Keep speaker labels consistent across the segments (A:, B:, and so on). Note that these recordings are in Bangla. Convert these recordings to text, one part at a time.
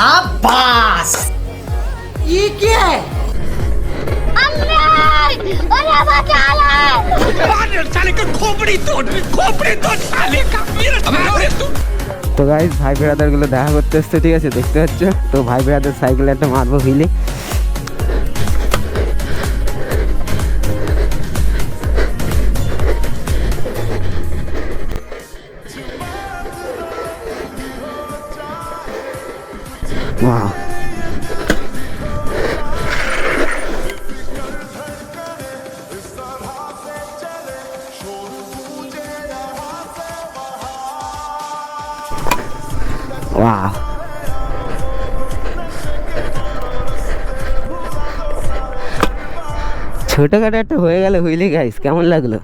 A: शाबाश। ये क्या है?
B: তো গাইস ভাই ব্রাদার গুলো দেখা করতে এসছে, ঠিক আছে, দেখতে পাচ্ছ। তো ভাই ব্রাদার সাইকেলে একটা মারবো হুইলে। Wow. Wow. ছোটখাটো একটা হয়ে গেল হুইলি গাইস, কেমন লাগলো?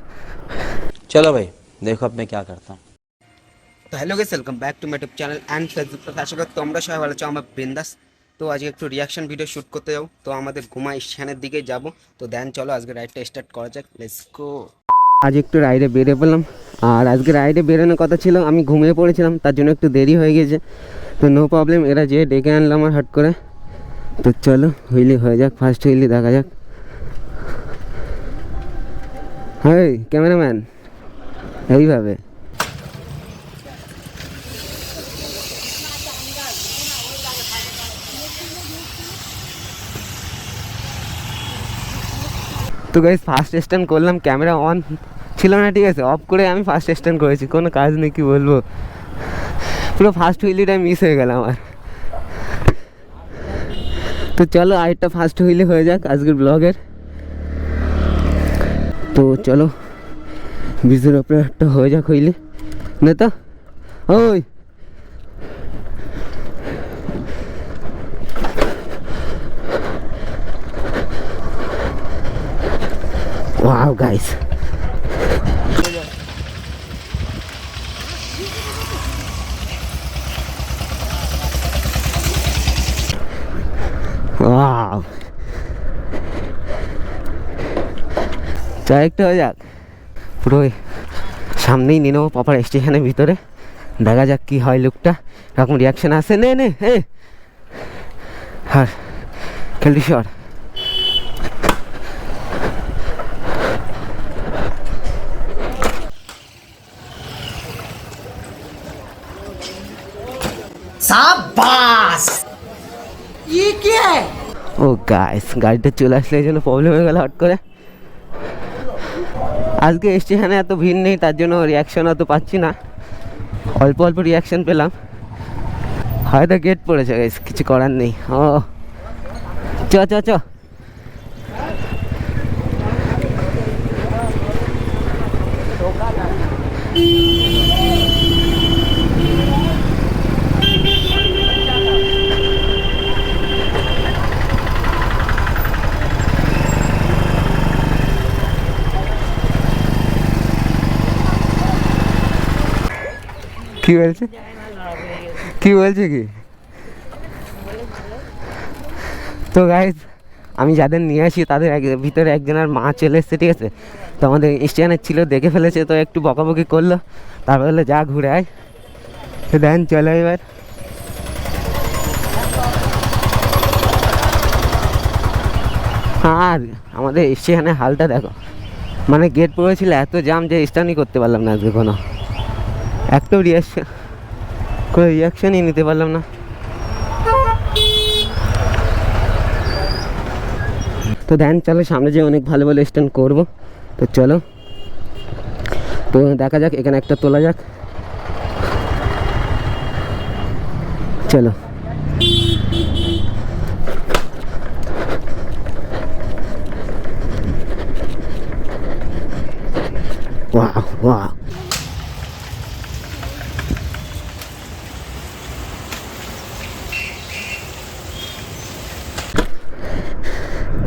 C: चलो भाई देखो अब मैं क्या करता हूँ।
B: তো hello guys, welcome back to my YouTube channel and Facebook page. আশা করি তোমরা সবাই ভালো আছো। আমার বিন্দাস। তো আজকে একটু রিয়াকশন ভিডিও শ্যুট করতে যাবো, তো আমাদের ঘুমা স্টেশনের দিকে যাব। তো দেন চলো আজকে রাইডটা স্টার্ট করা যাক, লেটস গো। আজ একটু রাইডে বেরিয়ে পড়লাম, আর আজকে রাইডে বেরোনোর কথা ছিল, আমি ঘুমিয়ে পড়েছিলাম, তার জন্য একটু দেরি হয়ে গেছে। তো নো প্রবলেম, এরা যে ডেকে আনলাম আমার হট করে। তো চলো হুইলি হয়ে যাক, ফার্স্ট হুইলি দেখা যাক। হ্যাঁ ক্যামেরাম্যান, এইভাবে তো গাইস ফার্স্ট স্ট্যান্ড করলাম, ক্যামেরা অন ছিল না, ঠিক আছে, অফ করে আমি ফার্স্ট স্ট্যান্ড করেছি, কোনো কাজ নেই, কি বলবো, পুরো ফার্স্ট হুইলিটা মিস হয়ে গেল আমার। তো চলো আরেকটা ফার্স্ট হুইলি হয়ে যাক আজকের ব্লগের। তো চলো ব্রিজের ওপরে একটা হয়ে যাক হুইলি, না তো ওই Wow guys, wow, একটা হয়ে যাক, পুরো সামনেই নিয়ে নেবো প্রপার স্টেশনের ভিতরে, দেখা যাক কি হয়, লুকটা এরকম রিয়াকশন আসে। নে নে হে আর খেলটি শট।
A: शाबाश। ये क्या है?
B: ও গাইস, গাড়িটা চলে আসলে এই জন্য প্রবলেম হয়ে গেল হট করে। আজকে স্টেশনে এত ভিড় নেই, তার জন্য রিয়াকশন অত পাচ্ছি না, অল্প অল্প রিয়াকশন পেলাম। হয়তো গেট পড়েছে গাইস, কিছু করার নেই। ও চ চ চ, কি বলছে কি বলছে কি? তো গাইজ আমি যাদের নিয়ে আসি তাদের ভিতরে একজনের মা চলে এসছে, ঠিক আছে, তো আমাদের স্টেশনের ছিল, দেখে ফেলেছে, তো একটু বকাবকি করলো, তারপর বললো যা ঘুরে আয়। তো দেন চলো এবার। আর আমাদের স্টেশনের হালটা দেখো, মানে গেট পড়েছিল, এত জাম যে স্ট্যান্ডই করতে পারলাম না আজকে, কোনো একটাও রিয়াকশনই নিতে পারলাম না। তো দেন চলো সামনে যে অনেক ভালো ভালো স্ট্যান্ড করবো, তো চলো, তো দেখা যাক, এখানে একটা তোলা যাক, চলো। Wow wow,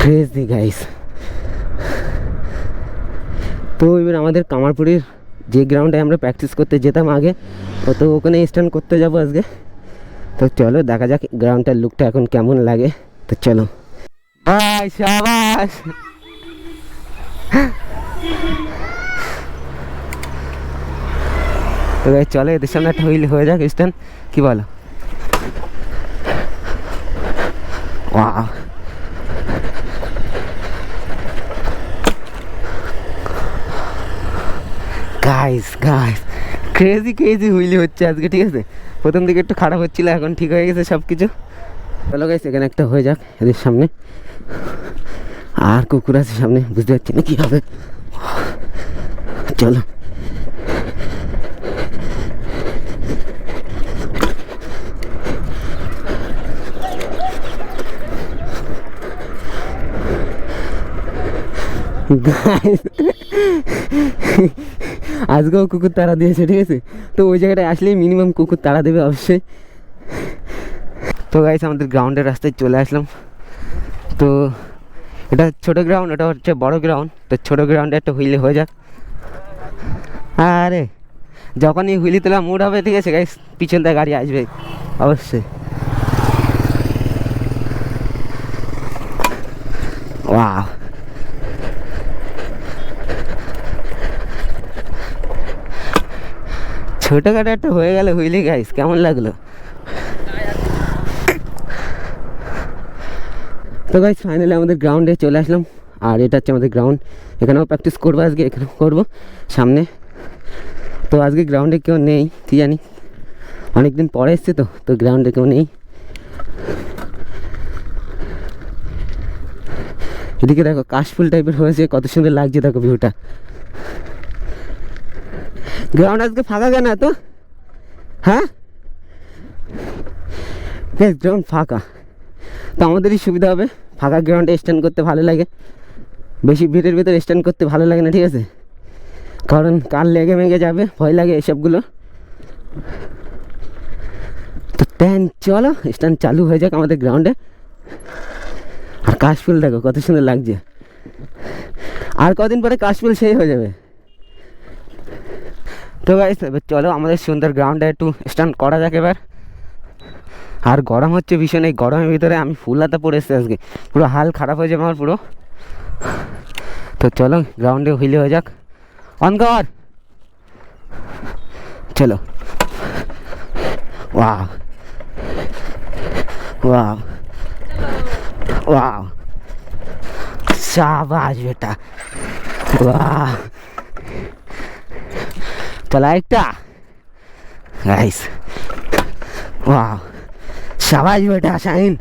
B: crazy guys. তো এবার আমাদের কামারপুরের যে গ্রাউন্ডে আমরা প্র্যাকটিস করতে যেতাম আগে, তো ওখানে স্ট্যান্ড করতে যাবো আজকে। তো চলো দেখা যাক গ্রাউন্ডটার লুকটা এখন কেমন লাগে। তো চলো ভাই, শাবাশ। তো চলো এদের সামনে একটা হুইল হয়ে যাক স্ট্যান্ড, কি বলো? Wow, guys guys crazy crazy wheelie হচ্ছে আজকে, ঠিক আছে। প্রথম দিকে একটু খারাপ হচ্ছিল, এখন ঠিক হয়ে গেছে সব কিছু। চলো গাইস, এখানে একটা হয়ে যাক এদের সামনে। আর কুকুর আছে সামনে, বুঝতে পারছি না কি হবে। চলো আজকেও কুকুর তাড়া দিয়েছে, ঠিক আছে। তো ওই জায়গাটায় আসলেই মিনিমাম কুকুর তাড়া দেবে অবশ্যই। তো গাইস, আমাদের গ্রাউন্ডের রাস্তায় চলে আসলাম। তো এটা ছোটো গ্রাউন্ড, ওটা হচ্ছে বড় গ্রাউন্ড। তো ছোটো গ্রাউন্ডে একটা হুইলি হয়ে যাক। আরে যখনই হুইলি তোলা মুড হবে, ঠিক আছে গাইস, পিছন থেকে গাড়ি আসবে অবশ্যই। ওয়াও, ছোটোখাটো একটা হয়ে গেল হুইলি গাইস, কেমন লাগলো? তো গাইস ফাইনালি আমাদের গ্রাউন্ডে চলে আসলাম। আর এটা হচ্ছে আমাদের গ্রাউন্ড, এখানেও প্র্যাকটিস করবো আজকে, এখানেও করবো সামনে। তো আজকে গ্রাউন্ডে কেউ নেই, কি জানি, অনেকদিন পরে এসছে তো গ্রাউন্ডে কেউ নেই। এদিকে দেখো কাশফুল টাইপের হয়েছে, কত সুন্দর লাগছে দেখো ভিউটা। গ্রাউন্ড আজকে ফাঁকা কেন তো? হ্যাঁ বেশ, গ্রাউন্ড ফাঁকা, তো আমাদেরই সুবিধা হবে। ফাঁকা গ্রাউন্ডে স্ট্যান্ড করতে ভালো লাগে, বেশি ভিড়ের ভিতরে স্ট্যান্ড করতে ভালো লাগে না, ঠিক আছে। কারণ কার লেগে মেগে যাবে, ভয় লাগে এসবগুলো। তো চলো স্ট্যান্ড চালু হয়ে যাক আমাদের গ্রাউন্ডে। আর কাশফুল দেখো কত সুন্দর লাগছে। আর কদিন পরে কাশফুল সেই হয়ে যাবে। তো গাইস এবার চলো আমাদের সুন্দর গ্রাউন্ডে একটু স্ট্যান্ড করা যাক এবার। আর গরম হচ্ছে ভীষণ, এই গরমের ভিতরে আমি ফুল হাতা পরে এসেছি আজকে, পুরো হাল খারাপ হয়ে যাবে আমার পুরো। তো চলো গ্রাউন্ডে হুইলি হয়ে যাক, অন কর, চলো। ওয়াও ওয়াও ওয়াও, शाबाश बेटा, वाह। चला एकटा गाइस, वाह शाबाश बेटा शाइन,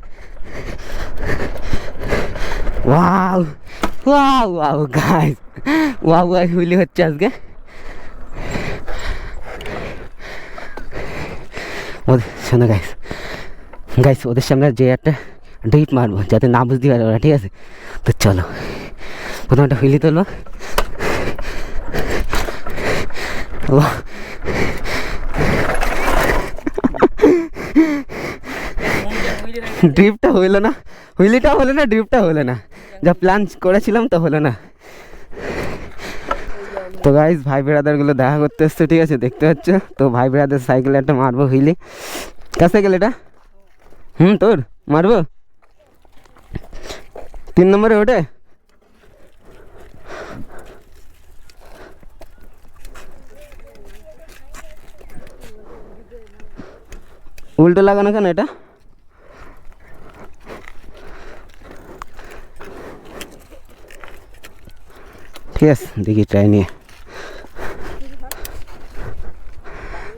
B: वाह वाह वाह गाइस, वाह वाह হুইলি হচ্ছে আজকে। শোনো গাইস, গাইস ওদের সামনে যে একটা ডিপ মারবো যাতে না বুঝতে পারে ওরা, ঠিক আছে। তো চলো প্রথমে একটা হুইলি তুলবো। ড্রিপটা হইলো না, হুইলিটা হলো না, ড্রিপটা হলো না, যা প্ল্যান করেছিলাম তো হলো না। তো গাইস ভাই ব্রাদারগুলো দেখা করতে এসছে, ঠিক আছে, দেখতে পাচ্ছ। তো ভাই ব্রাদার সাইকেলে একটা মারবো হুইলি। কার সাইকেল এটা? তোর মারবো 3 নম্বরে ওঠে। উল্টো লাগানো কেন এটা? ঠিক আছে দেখি ট্রাই নিয়ে।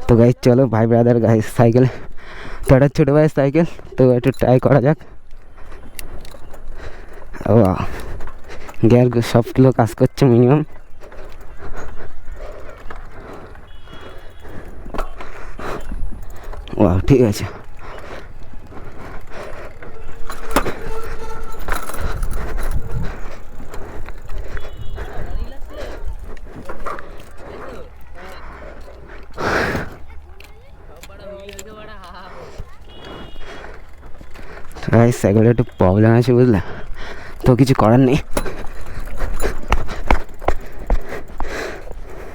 B: তো গাইস চলো ভাই ব্রাদার গাইস সাইকেলে, তো একটা ছোটো ভাইয়ের সাইকেল, তো একটু ট্রাই করা যাক। ও গিয়ার সবগুলো কাজ করছে মিনিমাম। ও ঠিক আছে। সাইকেলটা একটু প্রবলেম আছে বুঝলে, তো কিছু করার নেই,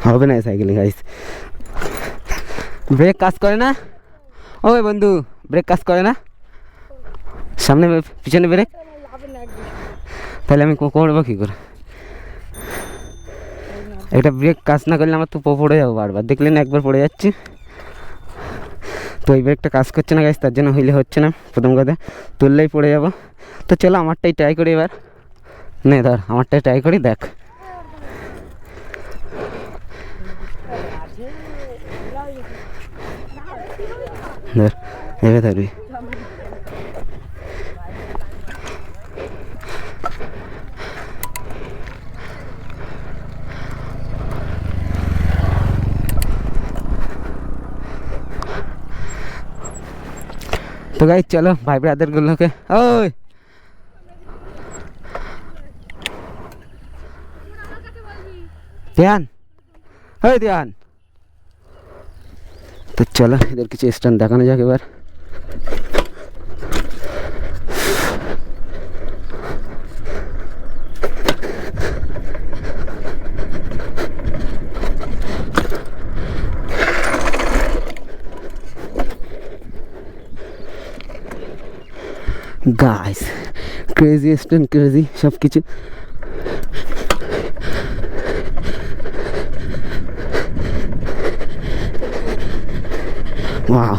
B: হবে না সাইকেলে গাইস। ব্রেক কাজ করে না ওই বন্ধু, ব্রেক কাজ করে না, সামনে পিছনে ব্রেক, তাহলে আমি করবো কী করে? একটা ব্রেক কাজ না করলে আমার তো পড়ে যাবো বারবার, দেখলে না একবার পড়ে যাচ্ছি। তো এই ব্রেকটা কাজ করছে না গাইস, তার জন্য হুইলে হচ্ছে না। প্রথম কথা তুললেই পড়ে যাব। তো চলো আমারটাই ট্রাই করি এবার। নে ধর আমারটাই ট্রাই করি, দেখ। ধর এবার ধরবি। তো গাইস চলো ভাই ব্রাদার গুলোকে, ওই ধ্যান, ওই ধ্যান। তো চলো এদের কিছু স্ট্যান্ড দেখানো যাক এবার। গাইস ক্রেজি স্ট্যান্ড, ক্রেজি সব কিছু। ওয়াও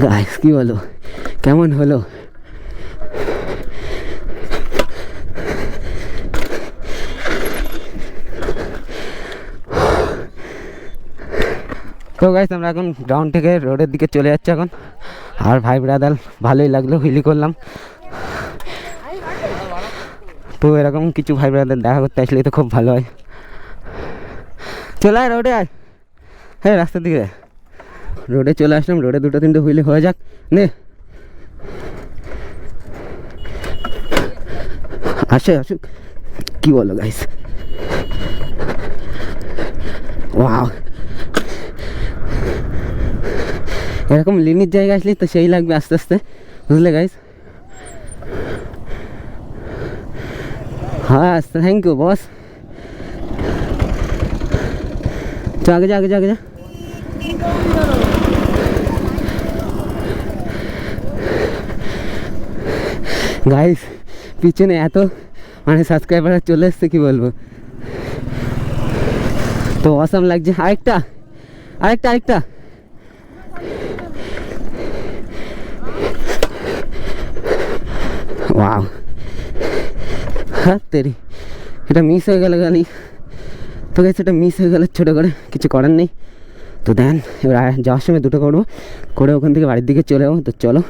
B: গাইস কি বলো, কেমন হলো? তো গাইস আমরা এখন গ্রাউন্ড থেকে রোডের দিকে চলে যাচ্ছি এখন। আর ভাই ব্রাদার ভালোই লাগলো, হিলি করলাম। তো এরকম কিছু ভাই ব্রাদার দেখা করতে আসলে তো খুব ভালো হয়। চলে আয় রোডে আয়, হ্যাঁ রাস্তার দিকে রোডে চলে আসলাম। রোডে দুটো তিনটে হুইলে হয়ে যাক। নে আসে আসুক, কি বলো গাইস? ওয়াও এরকম লিমিট জায়গা আসলে তো সেই লাগবে আস্তে আস্তে, বুঝলে গাইস? হ্যাঁ থ্যাংক ইউ বস। চ আগে যা, আগে যা, আগে যা। গাইস পিছনে এত মানে সাবস্ক্রাইবার চলে এসছে, কি বলবো। তো অসাম লাগছে। আরেকটা আরেকটা আরেকটা ওয়াও। হ্যাঁ তেরি এটা মিস হয়ে গেল গালি। তো গাইস এটা মিস হয়ে গেল, ছোটো করে কিছু করার নেই। তো দেন এবার যাওয়ার সময় দুটো করবো, করে ওখান থেকে বাড়ির দিকে চলে যাবো। তো চলো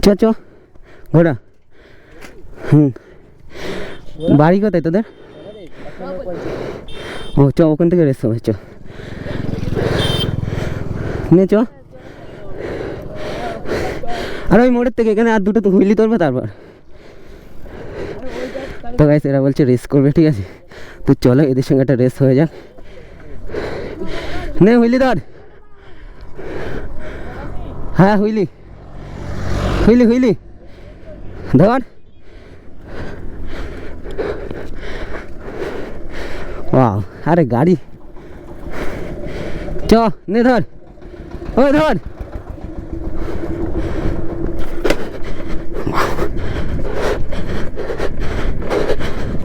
B: চ চ ঘোড়া। বাড়ি কোথায় তোদের? ও চ ওখান থেকে রেস হবে, চ নে চ। আর ওই মোড়ের থেকে এখানে আর দুটো তো হুইলি ধরবে তারপর। তো গাইস এরা বলছে রেস করবে, ঠিক আছে? তো চলো এদের সঙ্গে একটা রেস হয়ে যাক। নে হুইলি ধর। হ্যাঁ হুইলি হুইলি হুইলি ধর। ওয়াও আরে গাড়ি চ নে ধর, ওই ধর।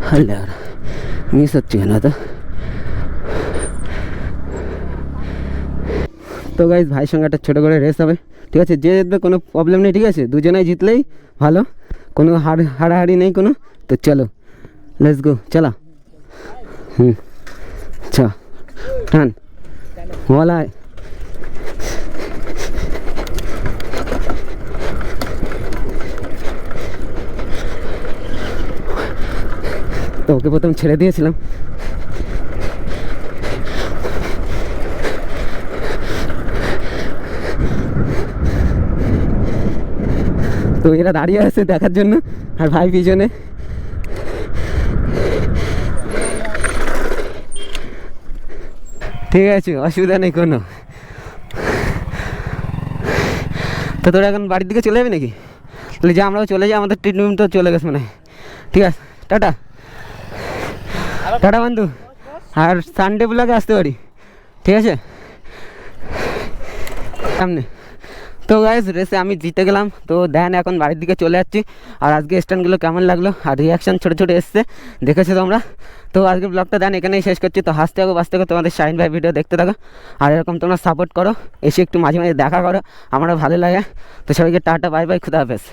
B: হলে আর মিস হচ্ছে না তো। তো গাইস ভাইয়ের সঙ্গে একটা ছোটো করে রেস হবে, ঠিক আছে? যে জিতবে কোনো প্রবলেম নেই, ঠিক আছে? দুজনেই জিতলেই ভালো, কোনো হাড়াহাড়ি নেই কোনো। তো চলো লেটস গো, চলা। চ টান বলায়। তো ওকে প্রথম ছেড়ে দিয়েছিলাম। তো এরা দাঁড়িয়ে আছে দেখার জন্য, আর ভাই পিছনে। ঠিক আছে অসুবিধা নেই কোনো। তো তোরা এখন বাড়ির দিকে চলে যাবি নাকি? তাহলে যে আমরাও চলে যাই, আমাদের ট্রিটমেন্ট তো চলে গেছে মানে। ঠিক আছে টাটা। টাটা বন্ধু, আর সানডে ব্লগে আসতে পারি, ঠিক আছে? সামনে তো গাইস রেসে আমি জিতে গেলাম। তো দেন এখন বাড়ির দিকে চলে যাচ্ছি। আর আজকে স্ট্যান্ডগুলো কেমন লাগলো আর রিয়াকশান ছোটো ছোটো এসছে, দেখেছো তোমরা? তো আজকে ব্লগটা দেন এখানেই শেষ করছি। তো হাসতে থাকো বাঁচতে থাকো, তোমাদের শাহিন ভাই ভিডিও দেখতে থাকো। আর এরকম তোমরা সাপোর্ট করো, এসে একটু মাঝে মাঝে দেখা করো, আমারও ভালো লাগে। তো সবাইকে টাটা, বাই বাই, খুদা হাফেজ।